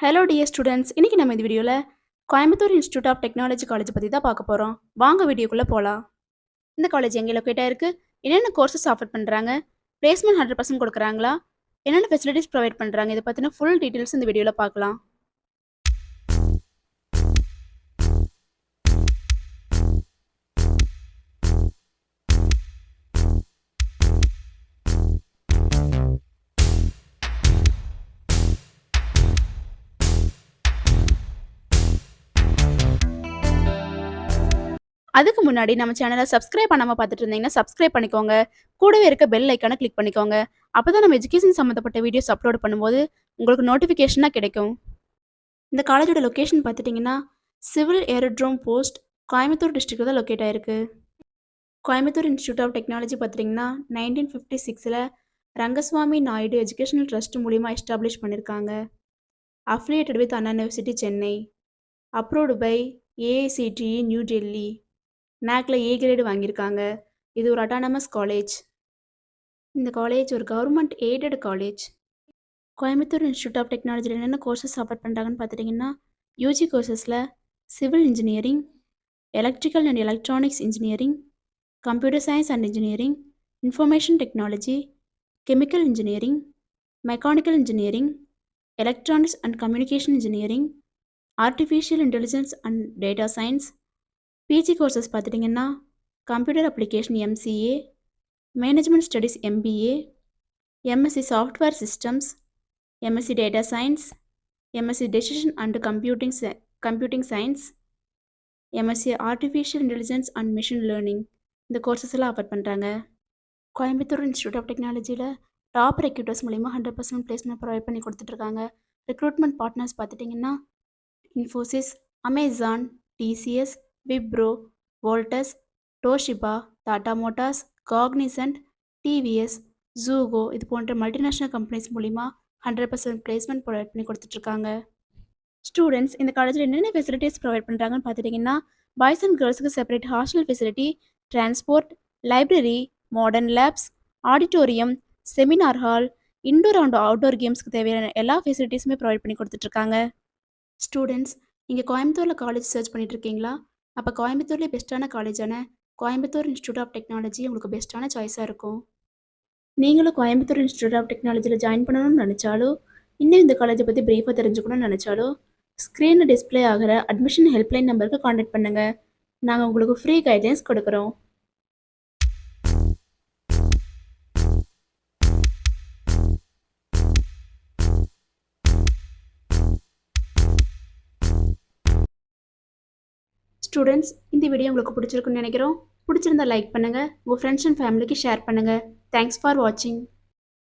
Hello dear students, இன்னைக்கு நம்ம இந்த வீடியோவில் Coimbatore institute of technology college பற்றி தான் பார்க்க போகிறோம். வாங்க வீடியோக்குள்ளே போகலாம். இந்த காலேஜ் எங்கே லொக்கேட்டாக இருக்குது, என்னென்ன கோர்சஸ் ஆஃபர் பண்ணுறாங்க, பிளேஸ்மெண்ட் 100% கொடுக்குறாங்களா, என்னென்ன ஃபெசிலிட்டிஸ் ப்ரொவைட் பண்ணுறாங்க, இதை பற்றின ஃபுல் டீட்டெயில்ஸ் இந்த வீடியோவில் பார்க்கலாம். அதுக்கு முன்னாடி நம்ம சேனலை சப்ஸ்கிரைப் பண்ணாமல் பார்த்துட்டு இருந்தீங்கன்னா சப்ஸ்கிரைப் பண்ணிக்கோங்க. கூடவே இருக்க பெல் ஐக்கானை கிளிக் பண்ணிக்கோங்க. அப்போ தான் நம்ம எஜுகேஷன் சம்மந்தப்பட்ட வீடியோஸ் அப்லோட் பண்ணும்போது உங்களுக்கு நோட்டிஃபிகேஷனாக கிடைக்கும். இந்த காலேஜோட லொக்கேஷன் பார்த்துட்டிங்கன்னா சிவில் ஏரோட்ரோம் போஸ்ட் கோயம்புத்தூர் டிஸ்ட்ரிக்டில் தான் லொக்கேட் ஆயிருக்கு. கோயம்புத்தூர் இன்ஸ்டியூட் ஆஃப் டெக்னாலஜி பார்த்துட்டிங்கன்னா 1956 ரங்கசுவாமி நாயுடு எஜுகேஷனல் ட்ரஸ்ட் மூலிமா எஸ்டாப்ளிஷ் பண்ணியிருக்காங்க. Affiliated with Anna University Chennai. Approved by AICTE New Delhi. நாக்ல ஏ கிரேடு வாங்கியிருக்காங்க. இது ஒரு அட்டானமஸ் காலேஜ். இந்த காலேஜ் ஒரு government aided college. Coimbatore institute of டெக்னாலஜியில் என்னென்ன கோர்சஸ் ஆஃபர் பண்ணுறாங்கன்னு பார்த்துட்டிங்கன்னா யூஜி கோர்சஸில் civil engineering, electrical and electronics engineering, computer science and engineering, information technology, chemical engineering, mechanical engineering, electronics and communication engineering, artificial intelligence and data science. PG courses பார்த்துட்டிங்கன்னா computer application MCA, management studies MBA, MSc software systems, MSc data science, MSc decision and computing science, MSc artificial intelligence and machine learning. இந்த courses எல்லாம் offer பண்ணுறாங்க. Coimbatore institute of டெக்னாலஜியில் top recruiters மூலிமா 100% placement provide பண்ணி கொடுத்துட்ருக்காங்க. Recruitment partners பார்த்துட்டிங்கன்னா Infosys, Amazon, TCS, Wipro, Voltas, Toshiba, Tata Motors, Cognizant, TVS, Zoho இது போன்ற மல்டிநேஷ்னல் கம்பெனிஸ் மூலிமா 100% பிளேஸ்மெண்ட் ப்ரொவைட் பண்ணி கொடுத்துட்ருக்காங்க. ஸ்டூடெண்ட்ஸ் இந்த காலேஜில் என்னென்ன ஃபெசிலிட்டிஸ் ப்ரொவைட் பண்ணுறாங்கன்னு பார்த்துட்டிங்கன்னா பாய்ஸ் அண்ட் கேர்ள்ஸுக்கு separate hostel facility, transport, library, modern labs, auditorium, seminar hall, indoor and outdoor கேம்ஸ்க்கு தேவையான எல்லா ஃபெசிலிட்டிஸுமே ப்ரொவைட் பண்ணி கொடுத்துட்ருக்காங்க. ஸ்டூடெண்ட்ஸ் இங்கே கோயம்புத்தூரில் காலேஜ் சர்ச் பண்ணிட்டு இருக்கீங்களா? அப்போ கோயம்புத்தூர்லேயே பெஸ்ட்டான காலேஜான கோயம்புத்தூர் இன்ஸ்டியூட் ஆஃப் டெக்னாலஜி உங்களுக்கு பெஸ்ட்டான சாய்ஸாக இருக்கும். நீங்களும் கோயம்புத்தூர் இன்ஸ்டியூட் ஆஃப் டெக்னாலஜியில் ஜாயின் பண்ணணும்னு நினச்சாலோ, இன்னும் இந்த காலேஜை பற்றி பிரீஃபாக தெரிஞ்சுக்கணும்னு நினச்சாலோ, ஸ்க்ரீனில் டிஸ்பிளே ஆகிற அட்மிஷன் ஹெல்ப்லைன் நம்பருக்கு காண்டாக்ட் பண்ணுங்கள். நாங்கள் உங்களுக்கு ஃப்ரீ கைட்லைன்ஸ் கொடுக்குறோம். ஸ்டூடெண்ட்ஸ் இந்த வீடியோ உங்களுக்கு பிடிச்சிருக்குன்னு நினைக்கிறோம். பிடிச்சிருந்தா லைக் பண்ணுங்கள், உங்கள் ஃப்ரெண்ட்ஸ் அண்ட் ஃபேமிலிக்கு ஷேர் பண்ணுங்கள். தேங்க்ஸ் ஃபார் வாட்சிங்.